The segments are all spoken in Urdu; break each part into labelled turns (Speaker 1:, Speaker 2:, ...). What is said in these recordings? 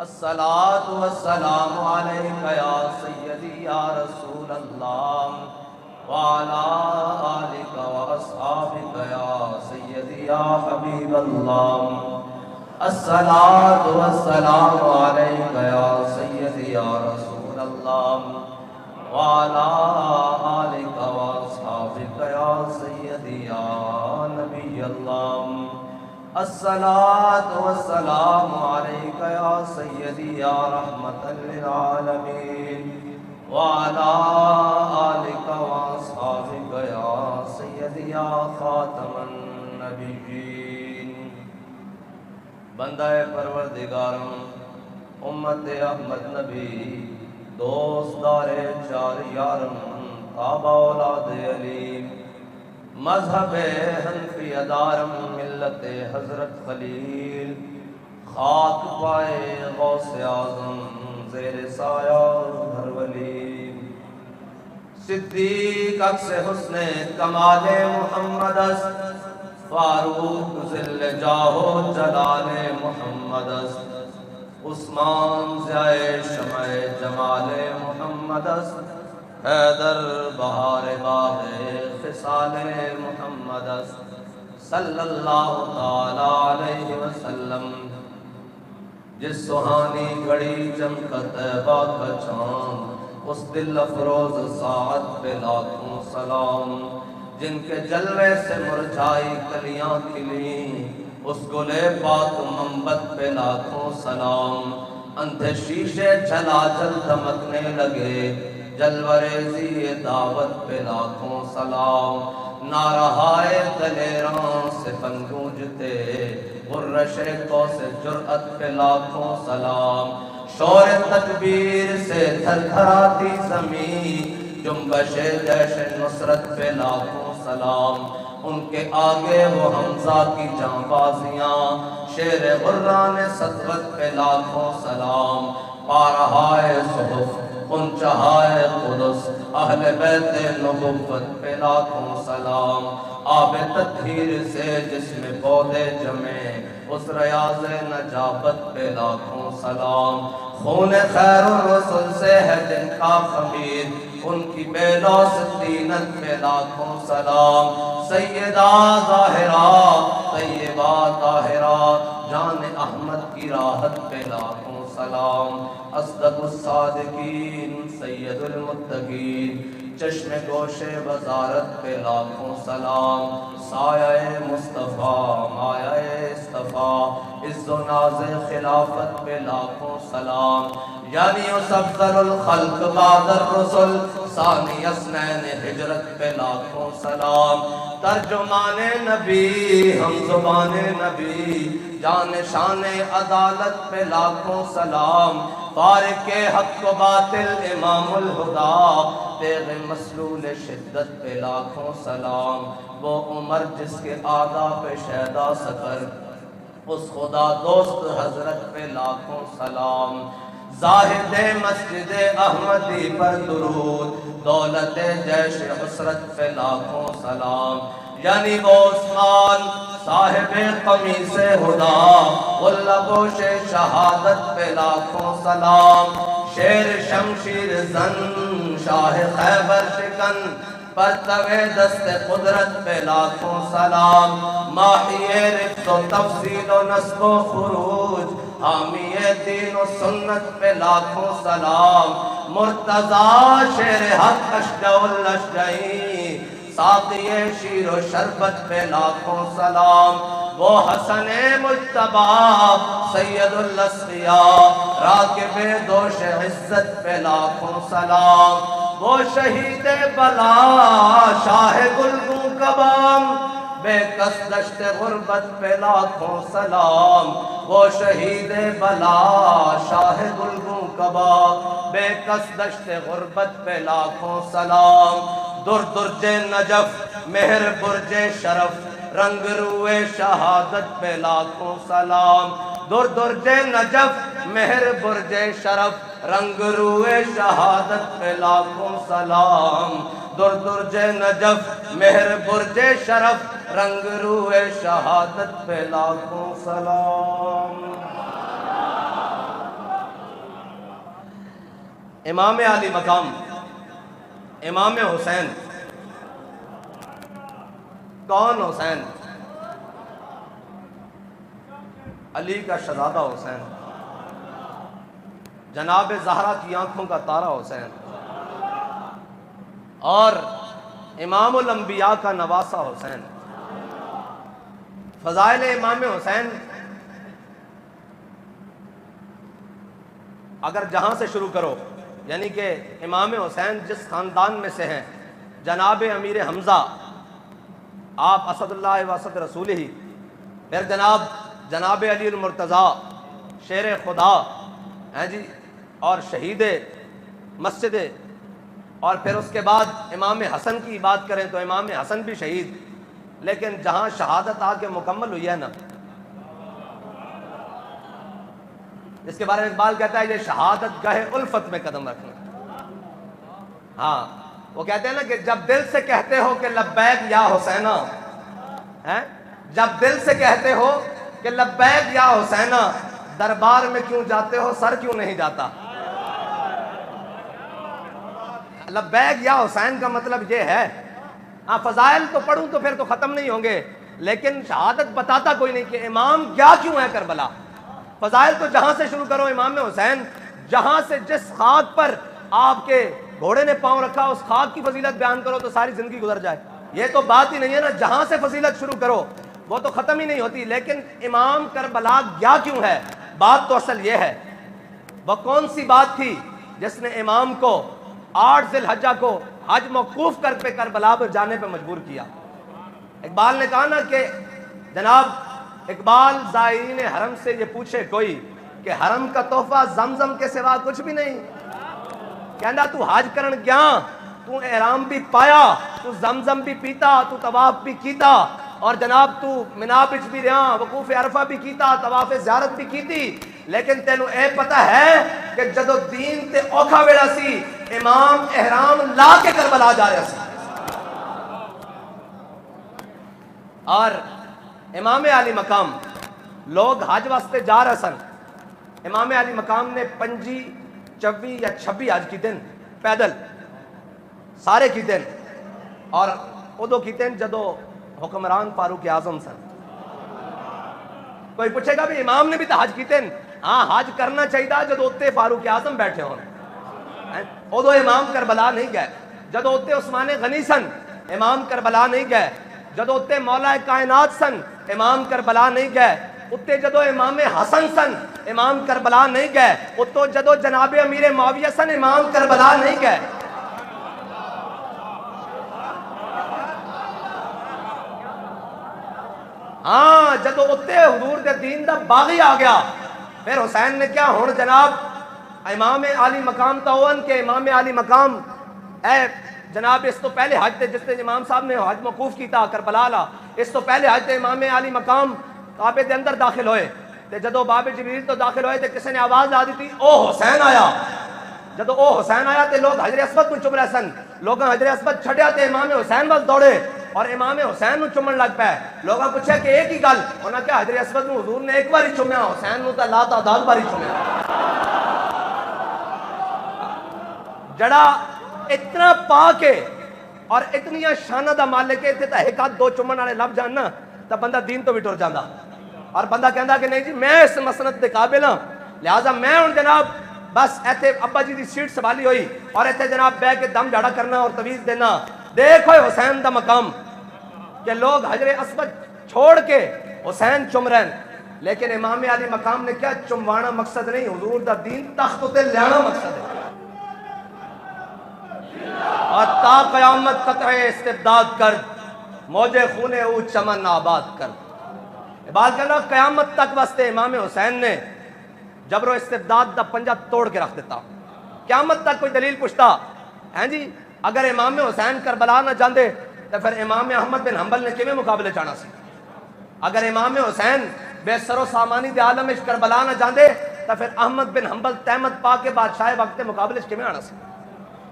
Speaker 1: الصلاۃ والسلام علیک یا سیدی یا رسول اللہ وعلی آلک واصحابک یا سیدی یا حبیب اللہ۔ الصلاۃ والسلام علیک یا سیدی یا رسول اللہ وعلی آلک واصحابک یا سیدی یا نبی اللہ۔ الصلاة والسلام علیک یا سیدی یا رحمت للعالمین وعلی آلک واصحابک یا سیدی یا خاتم النبیین۔ بندہ پروردگارم، امت احمد نبی، دوست دار چار یارم، تابع اولاد علی، مذہب حنفی دارم، ملت حضرت خلیل، خاک پائے غوث اعظم، زیر سایہ ہر ولی، صدیق عکس حسن کمال محمد است، فاروق ذل جاہ و جلال محمد است، عثمان ضیاء شمع جمال محمد است، حیدر بہار باغ خصال محمد است، صلی اللہ تعالی علیہ وسلم۔ جس سہانی گھڑی چمکت طیبہ کا چاند، اس دل افروز ساعت پہ لاکھوں سلام، جن کے جلوے سے مرجھائی کلیاں کھلیں، اس گلے پاک منبت پہ لاکھوں سلام، اندھے شیشے جھلاجھل دمکنے لگے، جلوریزی دعوت پہ لاکھوں سلام، نارہائے دلیراں سے پن گونجتے، غرش کو سے جرأت پہ لاکھوں سلام، شور تکبیر سے تھر تھراتی زمین، جنبش جیش نصرت پہ لاکھوں سلام، ان کے آگے وہ حمزہ کی جانبازیاں، شیر غران سطوت پہ لاکھوں سلام، پارہائے صحف انچہائے قدس، اہل بیت نبوت پہ لاکھوں سلام، آب تطہیر سے جس میں پودے جمے، اس ریاض نجابت پہ لاکھوں سلام، خون خیر الرسل سے ہے جن کا خمیر، ان کی بے لوث طینت پہ لاکھوں سلام، سیدہ ظاہرہ طیبہ طاہرہ جان احمد کی راحت پہ لاکھوں سلام، اصدق الصادقین سید المتقین، چشم گوش وزارت پہ لاکھوں سلام، سایہ مصطفیٰ مایہ اصطفیٰ، عز و ناز خلافت پہ لاکھوں سلام، یعنی اس افضل الخلق بعد الرسل، ثانی اثنین ہجرت پہ لاکھوں سلام، ترجمان نبی ہم زبان نبی، جان شان عدالت پہ لاکھوں سلام، فارق حق و باطل امام الہدا، تیغ مسلول شدت پہ لاکھوں سلام، وہ عمر جس کے آداب پہ شیدا سفر، اس خدا دوست حضرت پہ لاکھوں سلام، زاہد مسجد احمدی پر درود، دولت جیش حسرت پہ لاکھوں سلام، یعنی وہ عثمان صاحب قمیص ہدا، غلبوش شہادت پہ لاکھوں سلام، شیر شمشیر زن شاہ خیبر شکن، پرتوے دست قدرت پہ لاکھوں سلام، ماحی رفت و تفصیل و نصب و خروج، حامی دین و سنت پہ لاکھوں سلام، مرتضی شیر حق اشجع الاشجعی، ساقی شیر و شربت پہ لاکھوں سلام، وہ حسن مجتبیٰ سید الاسقیاء، راکب دوش عزت پہ لاکھوں سلام، وہ شہید بلا شاہ گلگوں کبام، بے کس دشت غربت پہ لاکھوں سلام، وہ شہید بلا شاہ گلگوں کبام، بے کس دشت غربت پہ لاکھوں سلام، در درج نجف مہر برج شرف، رنگ روئے شہادت پہ لاکھوں سلام، در درج نجف مہر برج شرف، رنگ روئے شہادت پہ لاکھوں سلام، در درج نجف مہر برج شرف، رنگ روئے شہادت پہ لاکھوں سلام۔ امام علی مقام امام حسین. کون حسین؟ علی کا شہزادہ حسین، جناب زہرا کی آنکھوں کا تارا حسین، اور امام الانبیاء کا نواسہ حسین. فضائل امام حسین اگر جہاں سے شروع کرو، یعنی کہ امام حسین جس خاندان میں سے ہیں، جناب امیر حمزہ آپ اسد اللہ و اسد رسول ہی، پھر جناب علی المرتضیٰ شیر خدا ہیں جی، اور شہید مسجد، اور پھر اس کے بعد امام حسن کی بات کریں تو امام حسن بھی شہید. لیکن جہاں شہادت آ کے مکمل ہوئی ہے نا، اس کے بارے میں اقبال کہتا ہے یہ شہادت گاہ الفت میں قدم رکھنا. ہاں وہ کہتے ہیں نا کہ جب دل سے کہتے ہو کہ لبیک یا حسینہ، جب دل سے کہتے ہو کہ لبیک یا حسینہ، دربار میں کیوں جاتے ہو سر کیوں نہیں جاتا. لبیک یا حسین کا مطلب یہ ہے. ہاں فضائل تو پڑھوں تو پھر تو ختم نہیں ہوں گے، لیکن شہادت بتاتا کوئی نہیں کہ امام کیا کیوں ہے کربلا. فضائل تو جہاں سے شروع کرو، امام حسین جہاں سے جس خاک پر آپ کے گھوڑے نے پاؤں رکھا اس خاک کی فضیلت بیان کرو تو ساری زندگی گزر جائے. یہ تو بات ہی نہیں ہے نا، جہاں سے فضیلت شروع کرو وہ تو ختم ہی نہیں ہوتی. لیکن امام کربلا گیا کیوں ہے، بات تو اصل یہ ہے. وہ کون سی بات تھی جس نے امام کو 8 ذی الحجہ کو حج موقوف کر کے کربلا پر جانے پہ مجبور کیا. اقبال نے کہا نا کہ جناب اقبال زائرین حرم سے یہ پوچھے کوئی کہ حرم کا تحفہ زمزم کے سوا کچھ بھی نہیں. کہنا تو حج کرن گیا، تو احرام بھی پایا، تو زمزم بھی پیتا، تو طواف بھی کیتا، اور جناب تو منا بچ بھی رہا، وقوف عرفہ بھی کیتا، طواف زیارت بھی کیتی. لیکن تینوں اے پتہ ہے کہ جدو دین تے اوکھا ویڑا سی امام احرام لا کے کربلا جا رہا سی. اور امام علی مقام لوگ حج واسطے جا رہے سن. امام علی مقام نے 25 24 یا 26 حج کی دن پیدل سارے کی دن، اور ادو کی دن جدو حکمران فاروق اعظم سن. کوئی پوچھے گا بھی امام نے بھی تو حج کی دن، ہاں حج کرنا چاہیے جدو اتے فاروق اعظم بیٹھے ہوں. ادو امام کربلا نہیں گئے. جدو اتے عثمان غنی سن امام کربلا نہیں گئے. جدو اتے مولا کائنات سن امام کربلا نہیں گئے. اتے جدو امام حسن سن امام کربلا نہیں گئے. اتو جدو جناب امیر معاویہ سن امام کربلا نہیں گئے. ہاں جدو اتے حضور دے دین دا باغی آ گیا، پھر حسین نے کیا ہون جناب امام علی مقام تاون کے امام علی مقام اے جناب اس تو پہلے حج تے جس تے امام صاحب نے حج موقوف کیتا کربلا لا، اس تو پہلے حج تے امام علی مقام کعبے دے اندر داخل ہوئے تے جدو باب جبریل تو داخل ہوئے تے کسی نے آواز آ دی تھی او حسین آیا. جدو او حسین آیا تے لوگ حجر اسود کو چم رہے سن. لوگاں حجر اسود چھڈیا تے امام حسین وال دوڑے اور امام حسین نو چومن لگ پے. لوگاں پوچھا کہ ایک ہی گل، انہاں کہا حجر اسود نو حضور نے ایک باری چومیا، حسین نو تے لا تعداد باری چومیا. جڑا اتنا پا کے اور اتنی شانہ دا مالک ہے تے ایک ہاتھ 2 چومن والے لب جان نا تے بندہ دین تو بھی ٹر جاندا. اور بندہ کہندا کہ نہیں جی میں اس مسند دے قابل ہاں، لہذا میں ہن جناب بس ایتھے ابا جی دی سیٹ سنبھالی ہوئی اور ایتھے جناب بہ کے دم جھاڑا کرنا اور تویز دینا. دیکھو حسین دا مقام کہ لوگ حجر اسود چھوڑ کے حسین چم رہے ہیں. لیکن امام علی مقام نے کیا چموانا مقصد نہیں، حضور دا دین تخت تے لیانا مقصد ہے. اور تا قیامت قطع استبداد کر، موجے خونے او چمن آباد کر. بات کرنا قیامت تک واسطے امام حسین نے جبر و استبداد دا پنجہ توڑ کے رکھ دیتا. قیامت تک کوئی دلیل پوچھتا ہیں جی اگر امام حسین کربلا نہ جاندے تو پھر امام احمد بن حنبل نے کیویں مقابلے چاہنا سی. اگر امام حسین بے سر و سامانی دے عالم وچ کربلا نہ جاندے تو پھر احمد بن حنبل تحمد پا کے بادشاہ وقت دے مقابلے کیویں آنا سی.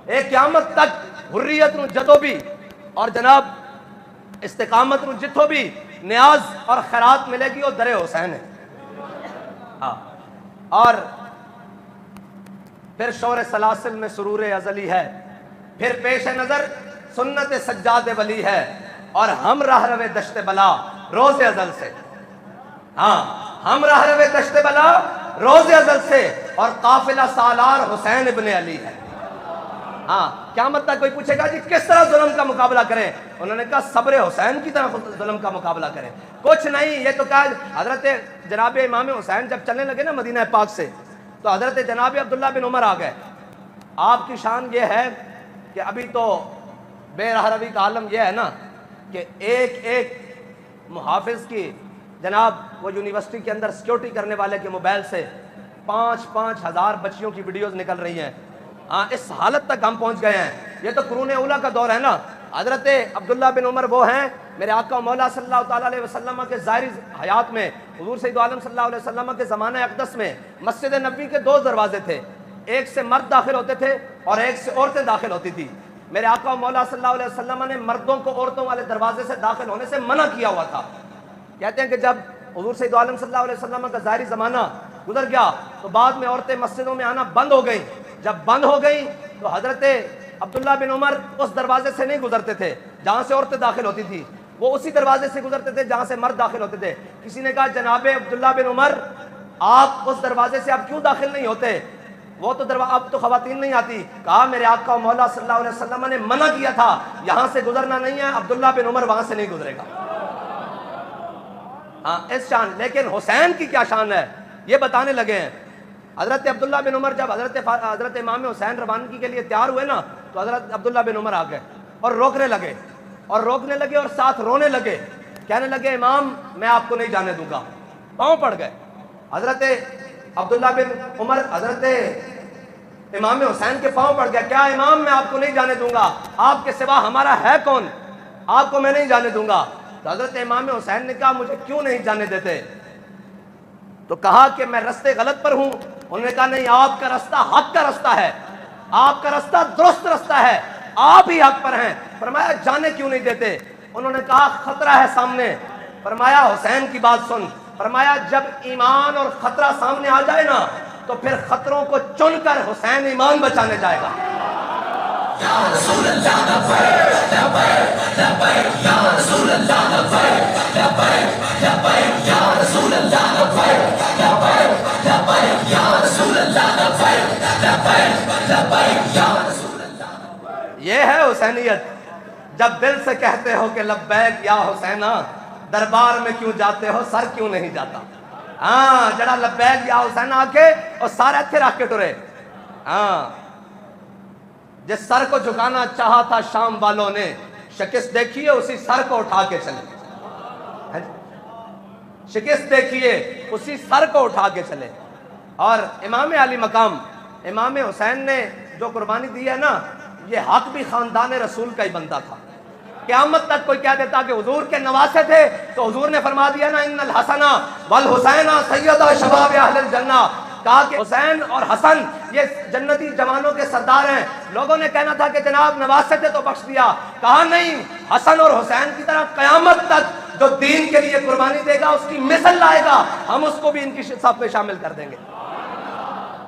Speaker 1: ایک قیامت تک حریت نو جدو بھی اور جناب استقامت نو جتھو بھی نیاز اور خیرات ملے گی وہ در حسین ہے. ہاں اور پھر شور سلاسل میں سرور ازلی ہے، پھر پیش نظر سنت سجاد ولی ہے، اور ہم راہ روے دشت بلا روز ازل سے، ہاں ہم راہ روے دشت بلا روز ازل سے، اور قافلہ سالار حسین ابن علی ہے۔ ہاں قیامت تک کوئی پوچھے گا جی کس طرح ظلم کا مقابلہ کریں، انہوں نے کہا صبر حسین کی طرح ظلم کا مقابلہ کریں، کچھ نہیں۔ یہ تو کہا حضرت جناب امام حسین جب چلنے لگے نا مدینہ پاک سے، تو حضرت جناب عبداللہ بن عمر آ گئے۔ آپ کی شان یہ ہے کہ ابھی تو بے رہروی کا عالم یہ ہے نا کہ ایک ایک محافظ کی، جناب وہ یونیورسٹی کے اندر سیکیورٹی کرنے والے کے موبائل سے 5-5 ہزار بچیوں کی ویڈیوز نکل رہی ہیں۔ ہاں اس حالت تک ہم پہنچ گئے ہیں۔ یہ تو قرون اولیٰ کا دور ہے نا۔ حضرت عبداللہ بن عمر وہ ہیں میرے آقا مولا صلی اللہ تعالیٰ علیہ وسلم کے ظاہری حیات میں، حضور سید عالم صلی اللہ علیہ وسلم کے زمانہ اقدس میں مسجد نبوی کے 2 دروازے تھے، ایک سے مرد داخل ہوتے تھے اور ایک سے عورتیں داخل ہوتی تھی۔ میرے آقا مولا صلی اللہ علیہ وسلم نے مردوں کو عورتوں والے دروازے سے داخل ہونے سے منع کیا ہوا تھا۔ کہتے ہیں کہ جب حضور سید عالم صلی اللہ علیہ وسلم کا ظاہری زمانہ گزر گیا تو بعد میں عورتیں مسجدوں میں آنا بند ہو گئیں۔ جب بند ہو گئیں تو حضرت عبداللہ بن عمر اس دروازے سے نہیں گزرتے تھے جہاں سے عورتیں داخل ہوتی تھی، وہ اسی دروازے سے گزرتے تھے جہاں سے مرد داخل ہوتے تھے۔ کسی نے کہا جناب عبداللہ بن عمر آپ اس دروازے سے اب کیوں داخل نہیں ہوتے، وہ تو اب تو خواتین نہیں آتی۔ کہا میرے آقا مولا صلی اللہ علیہ وسلم نے منع کیا تھا یہاں سے گزرنا نہیں ہے، عبداللہ بن عمر وہاں سے نہیں گزرے گا۔ ہاں اس شان، لیکن حسین کی کیا شان ہے یہ بتانے لگے ہیں۔ حضرت عبداللہ بن عمر جب حضرت امام حسین روانگی کے لیے تیار ہوئے نا تو حضرت عبداللہ بن عمر آ گئے اور روکنے لگے اور ساتھ رونے لگے، کہنے لگے امام میں آپ کو نہیں جانے دوں گا، پاؤں پڑ گئے۔ حضرت عبداللہ بن عمر حضرت امام حسین کے پاؤں پڑ گیا، کیا امام میں آپ کو نہیں جانے دوں گا، آپ کے سوا ہمارا ہے کون، آپ کو میں نہیں جانے دوں گا۔ تو حضرت امام حسین نے کہا مجھے کیوں نہیں جانے دیتے، تو کہا کہ میں رستے غلط پر ہوں۔ انہوں نے کہا نہیں، آپ کا رستہ حق کا رستہ ہے، آپ کا رستہ درست رستہ ہے، آپ ہی حق پر ہیں۔ فرمایا جانے کیوں نہیں دیتے، انہوں نے کہا خطرہ ہے سامنے۔ فرمایا حسین کی بات سن، فرمایا جب ایمان اور خطرہ سامنے آ جائے نا تو پھر خطروں کو چن کر حسین ایمان بچانے جائے گا۔ یا رسول اللہ لبیک لبیک لبیک یا رسول اللہ لبیک لبیک لبیک یا رسول اللہ لبیک لبیک لبیک یا رسول اللہ لبیک لبیک لبیک یا رسول اللہ۔ یہ ہے حسینیت، جب دل سے کہتے ہو کہ لبیک یا حسینہ، دربار میں کیوں جاتے ہو سر کیوں نہیں جاتا۔ ہاں جڑا لبیک یا حسینہ آ کے اور سارے اتھے رکھ کے ٹرے۔ ہاں جس سر کو جھکانا چاہا تھا شام والوں نے، شکست دیکھیے اسی سر کو اٹھا کے چلے، شکست دیکھیے اسی سر کو اٹھا کے چلے۔ اور امام علی مقام امام حسین نے جو قربانی دی ہے نا، یہ حق بھی خاندان رسول کا ہی بنتا تھا۔ قیامت تک کوئی کہہ دیتا کہ حضور کے نواسے تھے تو حضور نے فرما دیا نا ان الحسن والحسین سیدا شباب اہل الجنہ، کہا کہ حسین اور حسن یہ جنتی جوانوں کے سردار ہیں۔ لوگوں نے کہنا تھا کہ جناب نواسے تھے تو بخش دیا، کہا نہیں، حسن اور حسین کی طرح قیامت تک جو دین کے لیے قربانی دے گا اس کی مثل لائے گا، ہم اس کو بھی ان کی صف میں شامل کر دیں گے۔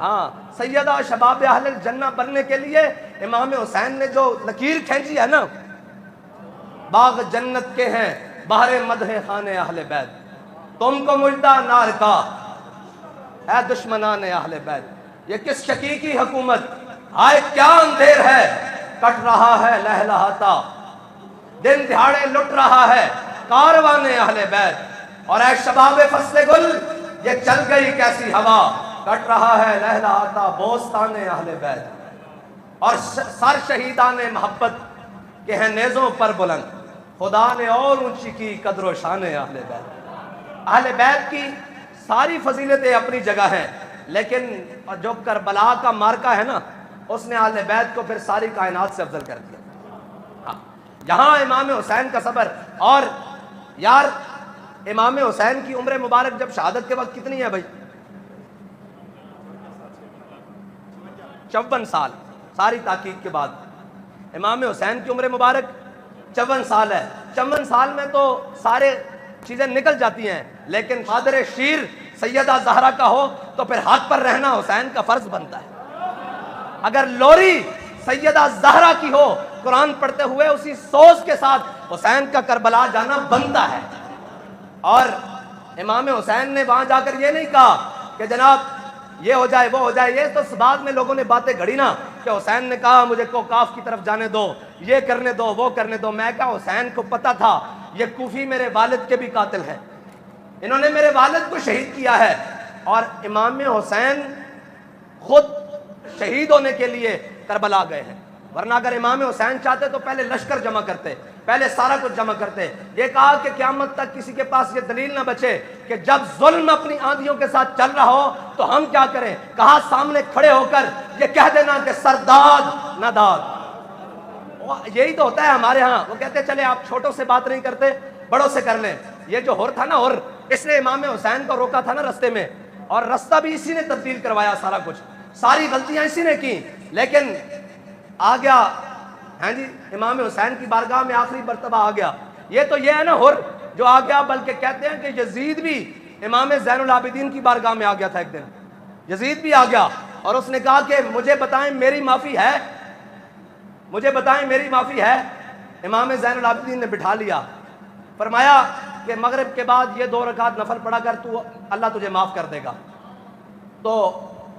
Speaker 1: ہاں سیدہ شباب اہل الجنہ بننے کے لیے امام حسین نے جو لکیر کھینچی ہے نا، باغ جنت کے ہیں بہر مدح خان اہل بیت، تم کو مجدہ نار کا اے دشمنان اہل بیت۔ یہ کس شقی کی حکومت، آئے کیا اندھیر ہے، کٹ رہا ہے لہلہاتا، دن دہاڑے لٹ رہا ہے کاروان اہل بیت۔ اور اے شباب فصل گل، یہ چل گئی کیسی ہوا، کٹ رہا ہے لہلہاتا بوستان اہل بیت۔ اور سر شہیدان محبت کے ہیں نیزوں پر بلند، خدا نے اور اونچی کی قدر و شان اہل بیت۔ اہل بیت کی ساری فضیلتیں اپنی جگہ ہیں، لیکن جو کربلا کا مارکا ہے نا، اس نے اہل بیت کو پھر ساری کائنات سے افضل کر دیا۔ یہاں امام حسین کا صبر، اور یار امام حسین کی عمر مبارک جب شہادت کے وقت کتنی ہے بھائی؟ 54 سال، ساری تحقیق کے بعد امام حسین کی عمر مبارک 54 سال ہے۔ 54 سال میں تو سارے چیزیں نکل جاتی ہیں، لیکن قادر شیر سیدہ زہرا کا ہو تو پھر حق پر رہنا حسین کا فرض بنتا ہے۔ اگر لوری سیدہ زہرا کی ہو قرآن پڑھتے ہوئے اسی سوز کے ساتھ حسین کا کربلا جانا بنتا ہے. اور امام حسین نے وہاں جا کر یہ نہیں کہا کہ جناب یہ ہو جائے وہ ہو جائے. یہ تو بعد میں لوگوں نے باتیں گھڑی نا کہ حسین نے کہا مجھے کوکاف کی طرف جانے دو, یہ کرنے دو, وہ کرنے دو. میں کہا حسین کو پتا تھا یہ کوفی میرے والد کے بھی قاتل ہیں, انہوں نے میرے والد کو شہید کیا ہے. اور امام حسین خود شہید ہونے کے لیے کربلا گئے ہیں, ورنہ اگر امام حسین چاہتے تو پہلے لشکر جمع کرتے, پہلے سارا کچھ جمع کرتے. یہ کہا کہ قیامت تک کسی کے پاس یہ دلیل نہ بچے کہ جب ظلم اپنی آندھیوں کے ساتھ چل رہا ہو تو ہم کیا کریں. کہا سامنے کھڑے ہو کر یہ کہہ دینا کہ سرداد نہ داد. یہی تو ہوتا ہے ہمارے ہاں. وہ کہتے چلے آپ چھوٹوں سے بات نہیں کرتے, بڑوں سے کر لیں. یہ جو ہور تھا نا, ہور اس نے امام حسین کو روکا تھا نا رستے میں, اور رستہ بھی اسی نے تبدیل کروایا, سارا کچھ, ساری غلطیاں اسی نے کی. لیکن آ گیا ہاں جی امام حسین کی بارگاہ میں آخری مرتبہ آ گیا. یہ تو یہ ہے نا ہر جو آ گیا, بلکہ کہتے ہیں کہ یزید بھی امام زین العابدین کی بارگاہ میں آ گیا تھا ایک دن. یزید بھی آ گیا اور اس نے کہا کہ مجھے بتائیں میری معافی ہے, مجھے بتائیں میری معافی ہے. امام زین العابدین نے بٹھا لیا, فرمایا کہ مغرب کے بعد یہ 2 رکعت نفل پڑھا کر تو اللہ تجھے معاف کر دے گا. تو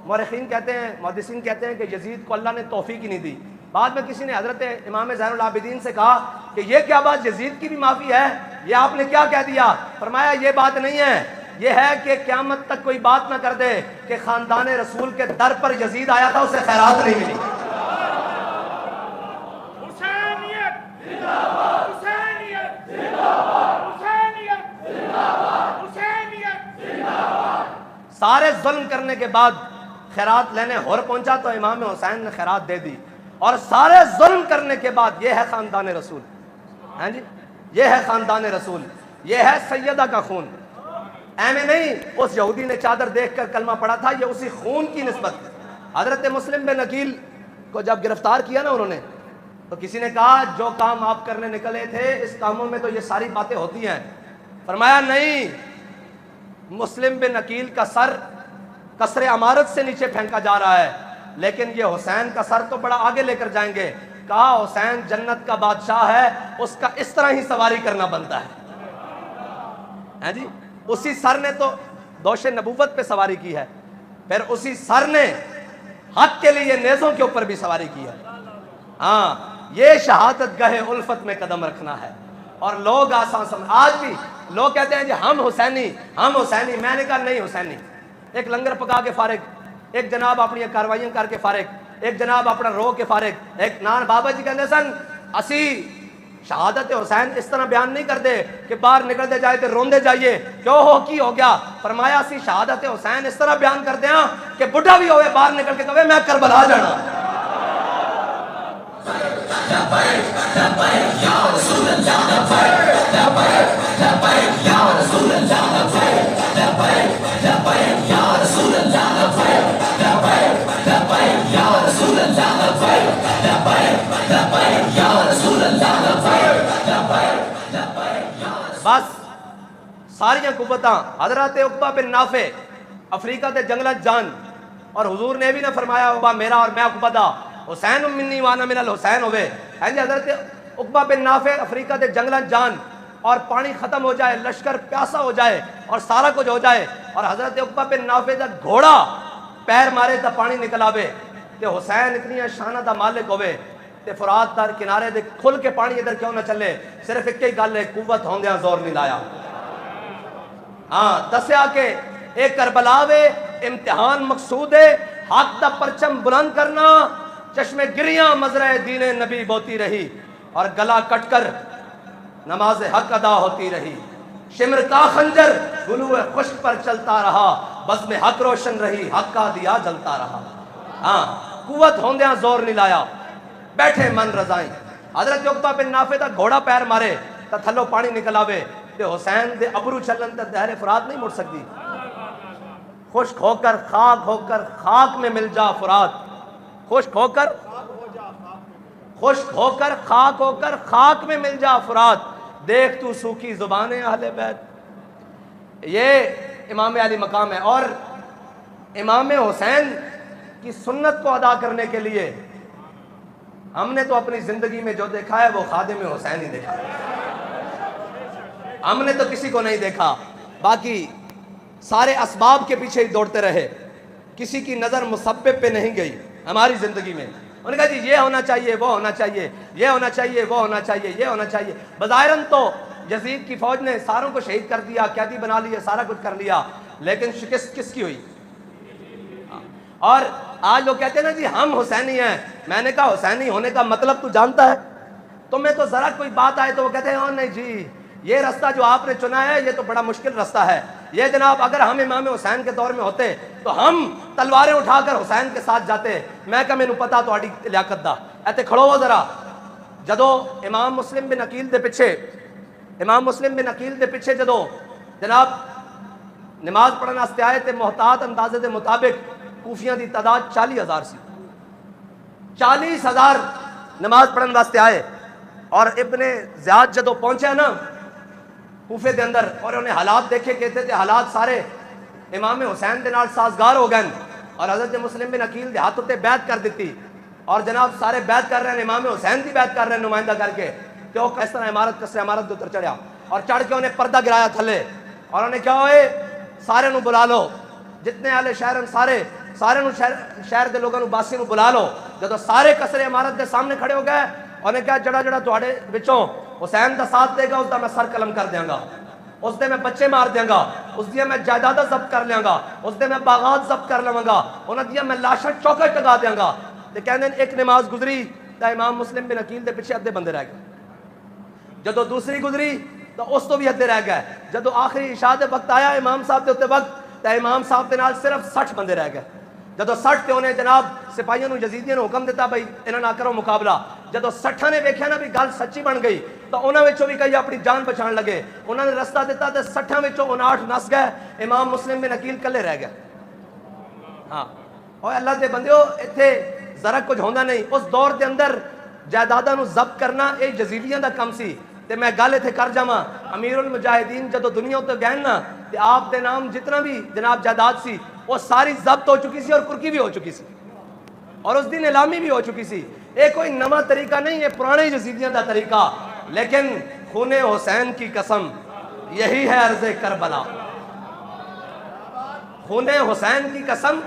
Speaker 1: مورخین کہتے ہیں, محدثین کہتے ہیں کہ یزید کو اللہ نے توفیق ہی نہیں دی. بعد میں کسی نے حضرت امام زین العابدین سے کہا کہ یہ کیا بات, یزید کی بھی معافی ہے, یہ آپ نے کیا کہہ دیا. فرمایا یہ بات نہیں ہے, یہ ہے کہ قیامت تک کوئی بات نہ کر دے کہ خاندان رسول کے در پر یزید آیا تھا, اسے خیرات نہیں ملی. سارے ظلم کرنے کے بعد خیرات لینے ہور پہنچا تو امام حسین نے خیرات دے دی. اور سارے ظلم کرنے کے بعد یہ ہے خاندان رسول, ہاں جی یہ ہے خاندان رسول, یہ ہے سیدہ کا خون. میں نہیں, اس یہودی نے چادر دیکھ کر کلمہ پڑھا تھا, یہ اسی خون کی نسبت. حضرت مسلم بن عقیل کو جب گرفتار کیا نا انہوں نے, تو کسی نے کہا جو کام آپ کرنے نکلے تھے اس کاموں میں تو یہ ساری باتیں ہوتی ہیں. فرمایا نہیں, مسلم بن عقیل کا سر قصر عمارت سے نیچے پھینکا جا رہا ہے, لیکن یہ حسین کا سر تو بڑا آگے لے کر جائیں گے. کہا حسین جنت کا بادشاہ ہے, اس کا اس طرح ہی سواری کرنا بنتا ہے جی. اسی سر نے تو دوش نبوت پہ سواری کی ہے, پھر اسی سر نے حق کے لیے نیزوں کے اوپر بھی سواری کی ہے. ہاں یہ شہادت گاہ الفت میں قدم رکھنا ہے. اور لوگ آسان سمجھ, آج بھی لوگ کہتے ہیں جی ہم حسینی ہم حسینی. میں نے کہا نہیں حسینی. ایک لنگر پکا کے فارغ, ایک جناب اپنی کاروائیاں کر کے فارغ, ایک جناب اپنا رو کے فارغ. ایک نان بابا جی کہتے سن اسی شہادت حسین اس طرح بیان نہیں کرتے کہ باہر نکلتے جائے تو روندے جائیے کیوں ہو کی ہو گیا. فرمایا اسی شہادت حسین اس طرح بیان کرتے ہیں کہ بڈھا بھی ہوئے باہر نکل کے کہے میں کربلا جانا. بس ساریاں قوتاں حضرت عقبہ بن نافع افریقہ دے جنگلت جان, اور حضور نے بھی نہ فرمایا عقبہ میرا اور میں عقبہ دا, حسین منی وانا من الحسین ہوئے. حضرت عقبہ بن نافع افریقہ دے جنگلت جان, اور پانی ختم ہو جائے, لشکر پیاسا ہو جائے اور سارا کچھ ہو جائے, اور حضرت عقبہ بن نافع دا گھوڑا پیر مارے تا پانی نکل آوے کہ حسین اتنی شانہ دا مالک ہوئے تے فرات تر کنارے دے کھل کے پانی ادھر کیوں نہ چلے. صرف ایک ہی گل ہے, قوت ہوندیاں زور نہیں لایا. ہاں دسیا کہ ایک کربلا وے امتحان مقصود ہے, حق دا پرچم بلند کرنا, چشم گریاں مزرعہ دین نبی بوتی رہی, اور گلا کٹ کر نماز حق ادا ہوتی رہی. شمر کا خنجر گلو خشک پر چلتا رہا, بزم حق روشن رہی, حق کا دیا جلتا رہا. ہاں قوت ہوندیاں زور نہیں لایا, بیٹھے من رضائیں. حضرت عقبہ بن نافع دا گھوڑا پیر مارے تا تھلو پانی نکل آوے تے حسین دے ابرو چلن تے دہر فرات نہیں مڑ سکتی. خشک ہو کر خاک میں مل جا فرات, خشک ہو کر خاک میں مل جا فرات, دیکھ تو سوکھی زبان اہل بیت. یہ امام علی مقام ہے. اور امام حسین کی سنت کو ادا کرنے کے لیے ہم نے تو اپنی زندگی میں جو دیکھا ہے وہ خادم حسین ہی دیکھا ہے. ہم نے تو کسی کو نہیں دیکھا، باقی سارے اسباب کے پیچھے ہی دوڑتے رہے، کسی کی نظر مسبب پہ نہیں گئی ہماری زندگی میں. انہوں نے کہا جی یہ ہونا چاہیے، وہ ہونا چاہیے، یہ ہونا چاہیے، وہ ہونا چاہیے، یہ ہونا چاہیے. بظاہراً تو یزید کی فوج نے ساروں کو شہید کر دیا، قیدی بنا لیے، سارا کچھ کر لیا، لیکن شکست کس کی ہوئی؟ اور آج لوگ کہتے ہیں نا جی ہم حسینی ہیں. میں نے کہا حسینی ہونے کا مطلب تو جانتا ہے؟ تمہیں تو ذرا کوئی بات آئے تو وہ کہتے ہیں ہاں نہیں جی یہ رستہ جو آپ نے چنا ہے یہ تو بڑا مشکل رستہ ہے. یہ جناب اگر ہم امام حسین کے دور میں ہوتے تو ہم تلواریں اٹھا کر حسین کے ساتھ جاتے. میں کہا مینوں پتا تہاڈی لیاقت دا. ایتھے کھڑو ہو ذرا. جدو امام مسلم بن عقیل دے پیچھے جدو جناب نماز پڑھن واسطے آئے تے محتاط اندازے دے مطابق کوفیاں دی تعداد 40,000 سی. 40,000 نماز پڑھن واسطے آئے اور ابن زیاد جدو پہنچے نا کوفے دے اندر اور انہیں حالات دیکھے کہتے تھے حالات سارے امام حسین دے نال سازگار ہو گئے اور حضرت مسلم بن عقیل دے ہاتھ تے بیعت کر دیتی اور جناب سارے بیعت کر رہے ہیں، امام حسین کی بیعت کر رہے ہیں نمائندہ کر کے کہ وہ کس طرح عمارت کس طرح عمارت دے اتر چڑھیا اور چڑھ کے انہیں پردہ گرایا تھلے اور انہیں کیا ہوئے سارے نو بلا لو جتنے اہل شہر ہیں سارے نو شہر دے لوگوں باسی نو بلا لو. جدو سارے کسرے عمارت دے سامنے کھڑے ہو گئے انہیں کہا جڑا تواڈے وچوں حسین دا ساتھ دے گا اس دا میں سر قلم کر دیاں گا، اس دے میں بچے مار دیاں گا، اس دیا میں جائیداداں ضبط کر لیاں گا، اس دے میں باغات ضبط کر لواں گا، انہاں دیا میں لاشاں چوکے ٹگا دیاں گا. تے کہندے ایک نماز گزری تے امام مسلم بن عقیل دے پیچھے ادھے بندے رہ گئے. جدو دوسری گزری تو اس تو بھی ادھے رہ گئے. جدو آخری عشاء دے وقت آیا امام صاحب دے اتنے وقت تے امام صاحب دے نال صرف 60 بندے رہ گئے. جدو 60 تے انہیں جناب سپاہیوں نو یزیدیاں نے حکم دیتا بھائی انہاں نہ کرو مقابلہ. جدو 60 نے ویکھیا نا بھی گل سچی بن گئی تو انہاں وچوں بھی کئی اپنی جان بچان لگے. انہاں نے رستہ دیتا تے 60 وچوں 59 نس گئے. امام مسلم بن عقیل کلے رہ گئے. ہاں اوے اللہ دے بندیو ایتھے ذرا کچھ ہوندا نہیں. اس دور دے اندر جائیداداں نو ضبط کرنا اے یزیدیاں دا کم سی. تے میں گل ایتھے کر جاواں امیر المجاہدین جدو دنیا تے گئے نا تے آپ دے نام جتنا بھی جناب جائیداد سی وہ ساری ضبط ہو چکی سی اور کرکی بھی ہو چکی سی اور اس دن نیلامی بھی ہو چکی سی. یہ کوئی نواں طریقہ نہیں، یہ پرانے یزیدیاں دا طریقہ. لیکن خون حسین کی قسم یہی ہے عرض کربلا. خون حسین کی قسم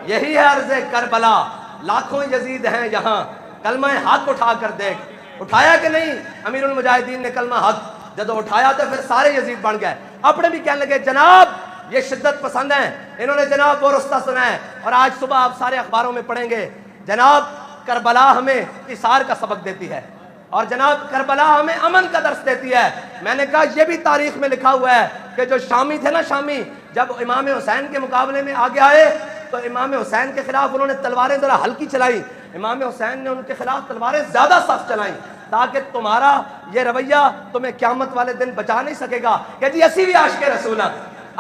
Speaker 1: یہی ہے عرض کربلا. لاکھوں یزید ہیں یہاں کلمہ حق اٹھا کر دیکھ. اٹھایا کہ نہیں امیر المجاہدین نے کلمہ حق؟ جدو اٹھایا تو پھر سارے یزید بن گئے. اپنے بھی کہنے لگے جناب یہ شدت پسند ہیں، انہوں نے جناب وہ رستہ سنا ہے. اور آج صبح آپ سارے اخباروں میں پڑھیں گے جناب کربلا ہمیں اثار کا سبق دیتی ہے اور جناب کربلا ہمیں امن کا درس دیتی ہے. میں نے کہا یہ بھی تاریخ میں لکھا ہوا ہے کہ جو شامی تھے نا شامی جب امام حسین کے مقابلے میں آگے آئے تو امام حسین کے خلاف انہوں نے تلواریں ذرا ہلکی چلائی. امام حسین نے ان کے خلاف تلواریں زیادہ سخت چلائیں تاکہ تمہارا یہ رویہ تمہیں قیامت والے دن بچا نہیں سکے گا کہ جی اسی بھی عاشق رسول ہیں،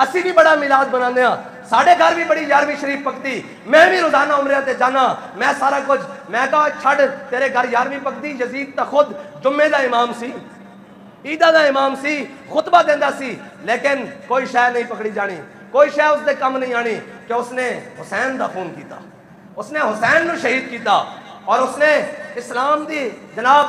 Speaker 1: اسی بھی بڑا میلاد بنانے ہیں، ساڑھے گھر بھی بڑی 11ویں شریف پکتی، میں بھی روزانہ عمرے تے جانا، میں سارا کچھ. میں کہا چھڑ تیرے گھر 11ویں پکتی، یزید تا خود جمعے دا امام سی، عیدہ دا امام سی، خطبہ دیندا سی، لیکن کوئی شے نہیں پکڑی جانی، کوئی شے اس دے کم نہیں آنی کہ اس نے حسین دا خون کیتا، اس نے حسین نو شہید کیتا اور اس نے اسلام دی جناب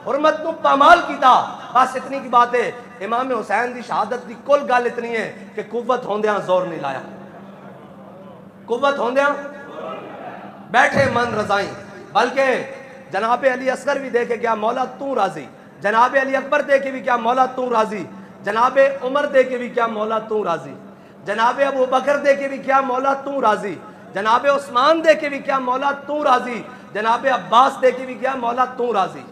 Speaker 1: حرمت نو پامال کیتا. بس اتنی کی بات ہے. امام حسین دی شہادت دی کل گل اتنی ہے کہ قوت ہوندیاں زور نہیں لایا، قوت ہوندیاں بیٹھے من رضائیں. بلکہ جناب علی اصغر بھی دے کے گیا مولا تو راضی، جناب علی اکبر دے کے بھی کیا مولا تو راضی، جناب عمر دے کے بھی کیا مولا تو راضی، جناب ابو بکر دے کے بھی کیا مولا تو راضی، جناب عثمان دے کے بھی کیا مولا تو راضی، جناب عباس دے کے بھی کیا مولا تو راضی.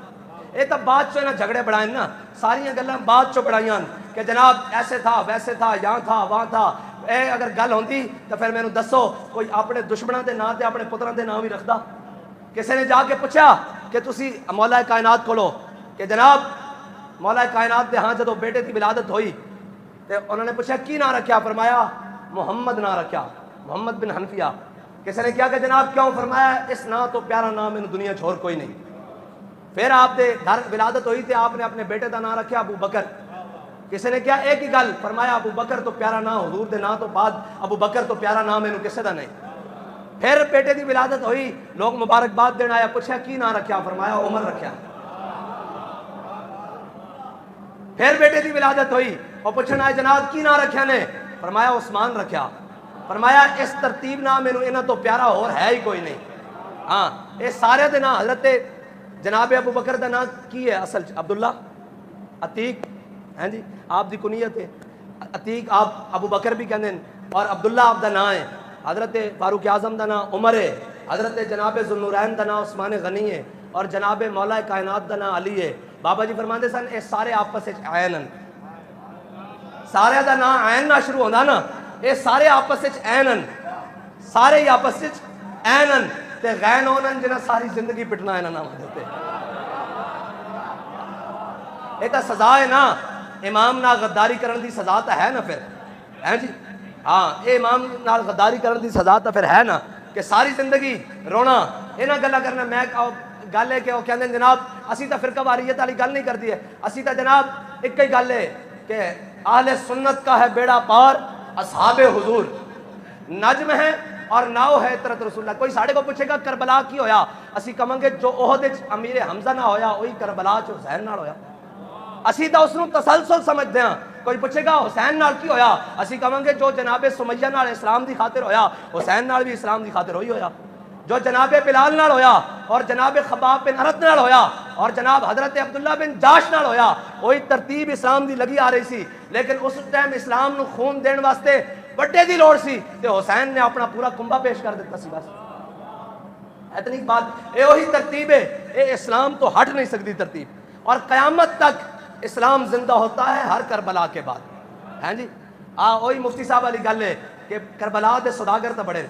Speaker 1: یہ تو بعد چو جھگڑے بڑھائیں نا، ساری گلاں بعد چو بڑھائیاں کہ جناب ایسے تھا ویسے تھا یہاں تھا وہاں تھا. اے اگر گل ہوندی تو پھر مینوں دسو کوئی اپنے دشمنوں دے نام تے اپنے پتراں دے نام بھی رکھدا؟ کسی نے جا کے پوچھا کہ تسی مولا کائنات کھولو کہ جناب مولا کائنات دے ہاں جدو بیٹے کی ولادت ہوئی تے انہوں نے پوچھا کی نام رکھیا؟ فرمایا محمد نام رکھیا، محمد بن حنفیہ. کسی نے کیا کہ جناب کیوں؟ فرمایا اس نام تو پیارا نام ان دنیا چھوڑ کوئی نہیں. پھر آپ دے گھر ولادت ہوئی تھی آپ نے اپنے بیٹے کا نام رکھیا ابو بکر. کسی نے کیا ایک ہی گل، فرمایا ابو بکر تو پیارا نام حضور دے نام تو بعد ابو بکر تو پیارا نام انہوں کسے دا نہیں. پھر بیٹے دی ولادت ہوئی، لوگ مبارکباد دینا آیا، پوچھا کی نام رکھیا؟ فرمایا عمر رکھیا۔ پھر بیٹے دی ولادت ہوئی اور پوچھنا ہے جناب کی نام رکھیا نے؟ فرمایا عثمان رکھیا۔ فرمایا اس ترتیب نام مینوں انہاں تو پیارا اور ہے ہی کوئی نہیں۔ ہاں یہ سارے دے نام حضرت جناب ابو بکر دا نام کی ہے اصل عبداللہ، عتیق ہیں جی آپ دی کنیت ہے، عتیق آپ ابو بکر بھی کہندے ہیں، اور عبداللہ آپ دا نام ہے۔ حضرت فاروق اعظم دا نام عمر ہے، حضرت جناب ذوالنورین دا نام عثمان غنی ہے، اور جناب مولا کائنات دا نام علی ہے۔ بابا جی فرماندے سن اے سارے آپس وچ عین ہیں، سارے دا نام عین نہ شروع ہوندا نا، اے سارے آپس وچ عین ہیں، سارے ہی آپس وچ عین ہیں تے غین ہونن جنہاں ساری زندگی پٹنا انہاں نام دے تے۔ اے تا سزا ہے نا، امام نال غداری کرن دی سزا تا ہے نا پھر، ہیں جی ہاں اے امام نال غداری کرن دی سزا تا پھر ہے نا کہ ساری زندگی رونا انہاں گلاں کرنا۔ میں گل ہے کہ وہ کہندے جناب اسی تا فرقہ واریت والی گل نہیں کردی ہے، اسی تا جناب ایک ہی گل ہے کہ اہل سنت کا ہے بیڑا پار، اصحاب حضور نجم ہے اور ناؤ ہے عطرت رسول اللہ۔ کوئی ساڑھے کو پوچھے گا کربلا کی ہویا، اسی کہاں گے جو احد وچ امیر حمزہ نہ ہویا وہی کربلا چ حسین نال ہویا، اسی تا اس نو تسلسل سمجھدے ہاں۔ کوئی پوچھے گا حسین نال کی ہویا، اسی کہاں گے جو جناب سمیہ نال اسلام دی خاطر ہویا حسین نال بھی اسلام دی خاطر ہوئی ہویا، جو جناب بلال نال ہویا اور جناب خباب بن ارت نال ہویا اور جناب حضرت عبداللہ بن جاش نال ہویا، وہی ترتیب اسلام دی لگی آ رہی سی، لیکن اس ٹائم اسلام نو خون دین واسطے بڑے دی لوڑ سی تے حسین نے اپنا پورا کنبہ پیش کر دیتا سی بس۔ اتنی بات اے وہی ترتیب ہے، اے اسلام تو ہٹ نہیں سکتی ترتیب، اور قیامت تک اسلام زندہ ہوتا ہے ہر کربلا کے بعد، ہیں جی وہی مفتی صاحب والی گل ہے کہ کربلا دے سوداگر تو بڑے،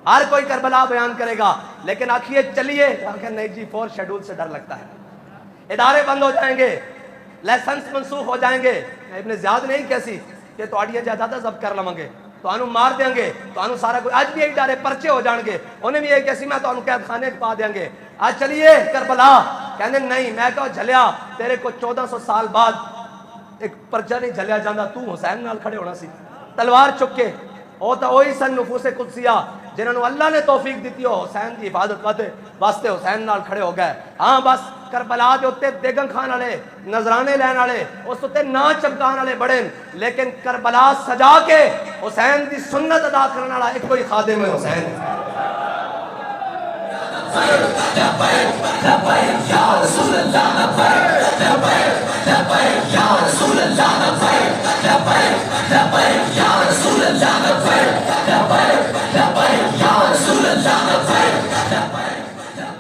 Speaker 1: ہر کوئی کربلا بیان کرے گا لیکن آخیے چلیے آخر نہیں جی 4 شیڈول سے ڈر لگتا ہے، ادارے بند ہو جائیں گے، لائسنس منسوخ ہو جائیں گے، ابن زیاد نہیں کیسی کہ تواڈیاں جائیداداں ضبط کر لواں گے، تانوں مار دیں گے، تانوں سارا کوئی اج بھی یہی ڈر ہے پرچے ہو جان گے، انہیں بھی یہی کیسی میں تانوں قید خانے پا دیں گے، آج چلیے کربلا، کہنے نہیں میں کہو جھلیا تیرے کو 1400 سال بعد ایک پرچہ نہیں جھلیا جاندہ، تو حسین نال کھڑے ہونا سی تلوار چک کے، او تا وہی سن نفوس قدسیہ جنہوں نے اللہ نے توفیق دیتی ہو حسین دی حفاظت واسطے حسین نال کھڑے ہو گئے۔ ہاں بس کربلا دے اوتے دیگن کھان والے نذرانے لین والے اس اوتے نا چمکان والے بڑے، لیکن کربلا سجا کے حسین دی سنت ادا کرنے والا ایک کوئی خادم ہے حسین۔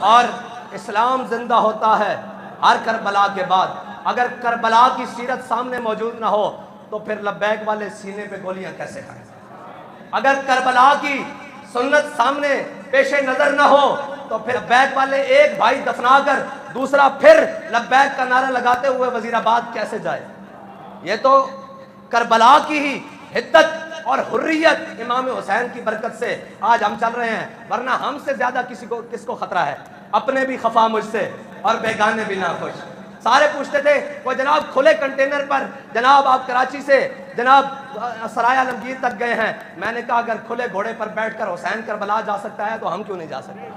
Speaker 1: اور اسلام زندہ ہوتا ہے ہر کربلا کے بعد۔ اگر کربلا کی سیرت سامنے موجود نہ ہو تو پھر لبیک والے سینے پہ گولیاں کیسے کھائیں؟ اگر کربلا کی سنت سامنے پیش نظر نہ ہو تو پھر لبیک والے ایک بھائی دفنا کر دوسرا پھر لبیک کا نعرہ لگاتے ہوئے وزیر آباد کیسے جائے؟ یہ تو کربلا کی ہی حدت اور حریت امام حسین کی برکت سے آج ہم چل رہے ہیں، ورنہ ہم سے زیادہ کس کو خطرہ ہے؟ اپنے بھی خفا مجھ سے اور بیگانے بھی ناخوش۔ سارے پوچھتے تھے وہ جناب کھلے کنٹینر پر جناب آپ کراچی سے جناب سرائے عالمگیر تک گئے ہیں، میں نے کہا اگر کھلے گھوڑے پر بیٹھ کر حسین کربلا جا سکتا ہے تو ہم کیوں نہیں جا سکتے؟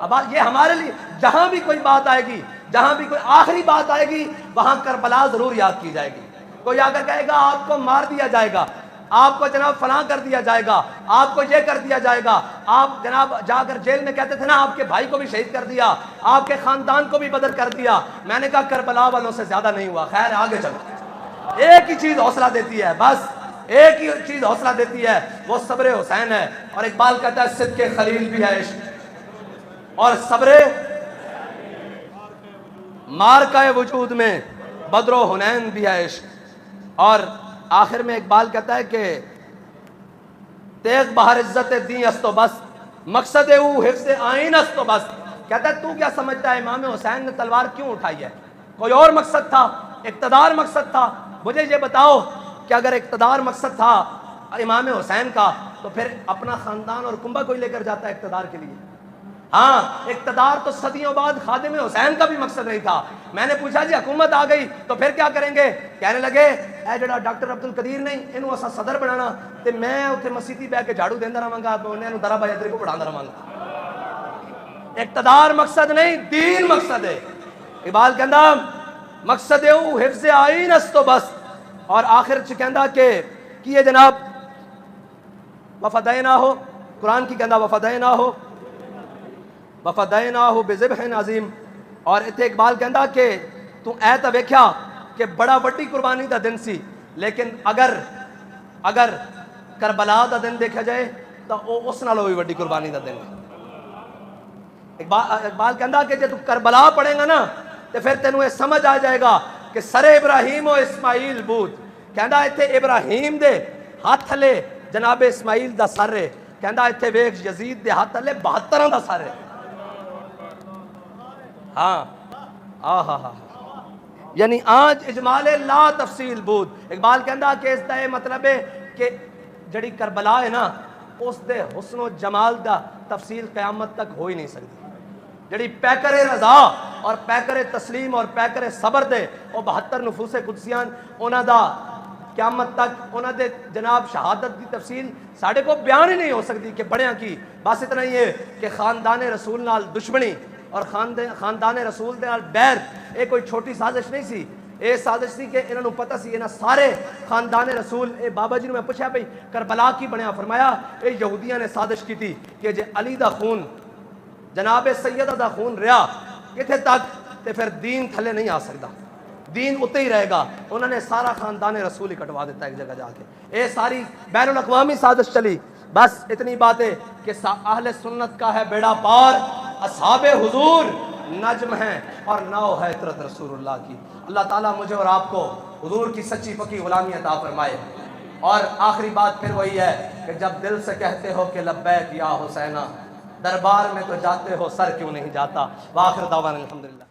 Speaker 1: اب یہ ہمارے لیے جہاں بھی کوئی بات آئے گی، جہاں بھی کوئی آخری بات آئے گی وہاں کربلا ضرور یاد کی جائے گی۔ کوئی آ کر کہے گا آپ کو مار دیا جائے گا، آپ کو جناب فلاں کر دیا جائے گا، آپ کو یہ کر دیا جائے گا، آپ جناب جا کر جیل میں کہتے تھے نا آپ کے بھائی کو بھی شہید کر دیا، آپ کے خاندان کو بھی بدر کر دیا، میں نے کہا کربلا والوں سے زیادہ نہیں ہوا۔ خیر آگے چلو، ایک ہی چیز حوصلہ دیتی ہے، بس ایک ہی چیز حوصلہ دیتی ہے، وہ صبر حسین ہے۔ اور اقبال کہتا ہے صدق خلیل بھی ہے عشق اور صبر مارکہ وجود میں بدر و حنین بھی ہے عشق۔ اور آخر میں اقبال کہتا ہے کہ تیغ بہر عزت دین است و بس مقصد او حفظ آئین است و بس۔ کہتا ہے تو کیا سمجھتا ہے امام حسین نے تلوار کیوں اٹھائی ہے؟ کوئی اور مقصد تھا؟ اقتدار مقصد تھا؟ مجھے یہ بتاؤ کہ اگر اقتدار مقصد تھا امام حسین کا تو پھر اپنا خاندان اور کنبہ کوئی لے کر جاتا ہے اقتدار کے لیے؟ ہاں اقتدار تو صدیوں بعد خادم حسین کا بھی مقصد نہیں تھا. میں نے پوچھا جی حکومت آ گئی تو پھر کیا کریں گے؟ کہنے لگے اے جڑا ڈاکٹر عبد القدیر نہیں اینو اسا صدر بنانا تے میں اتنے مسیتی بہ کے جھاڑو دیندا رہاں گا انہوں درا بجدری کو پڑھاندا رہاں گا. اقتدار مقصد نہیں، دین مقصد ہے. اقبال کہندا مقصد ہے وہ حفظ آئین است تو بس. اور آخر چ کہندا کہ یہ جناب وفدینا ہو، قرآن کی کہندا وفدینا ہو وفدیناہ بذبح عظیم. اور اتنے اقبال کہندا کہ تو اے تا ویکھیا کہ بڑا وڈی قربانی دا دن سی، لیکن اگر کربلا دا دن دیکھا جائے تو اس نالوں بھی وڈی قربانی دا دن ہے. اقبال کہندا کہ جب تو کربلا پڑھے گا نا تو پھر تینوں یہ سمجھ آ جائے گا کہ سر ابراہیم و اسماعیل بود. کہندا اتنے ابراہیم دے ہاتھ تھلے جناب اسماعیل دا سر ہے. کہندا اتنے ویکھ یزید دے ہاتھ تھلے 72 دا سر ہے. ہاں ہاں یعنی آج اجمال لا تفصیل بود. اقبال کہندا کہ اس دا یہ مطلب ہے کہ جڑی کربلا ہے نا اس دے حسن و جمال دا تفصیل قیامت تک ہو ہی نہیں سکتی. جڑی پیکر رضا اور پیکر تسلیم اور پیکر صبر دے وہ 72 نفوس قدسیان انہاں دا قیامت تک انہاں دے جناب شہادت دی تفصیل ساڑھے کو بیان ہی نہیں ہو سکتی کہ بڑیاں کی. بس اتنا ہی ہے کہ خاندان رسول نال دشمنی اور خاندان رسول دے نال بیر یہ کوئی چھوٹی سازش نہیں سی. یہ سازش سی کہ انہوں پتہ سی انہاں سارے خاندان رسول. اے بابا جی نے میں پوچھا بھئی کربلا کی بنیا؟ فرمایا اے یہودیاں نے سازش کی تھی کہ جے علی دا خون جناب سیدہ دا خون رہا کتھے تک تے پھر دین تھلے نہیں آ سکتا، دین اتے ہی رہے گا. انہوں نے سارا خاندان رسول ہی کٹوا دیتا ایک جگہ جا کے. یہ ساری بین الاقوامی سازش چلی. بس اتنی بات ہے کہ اہل سنت کا ہے بیڑا پار، اصحاب حضور نجم ہیں اور ناؤ ہے عطرت رسول اللہ کی. اللہ تعالیٰ مجھے اور آپ کو حضور کی سچی پکی غلامی عطا فرمائے. اور آخری بات پھر وہی ہے کہ جب دل سے کہتے ہو کہ لبیک یا حسینہ، دربار میں تو جاتے ہو سر کیوں نہیں جاتا. وآخر دعوانا الحمدللہ.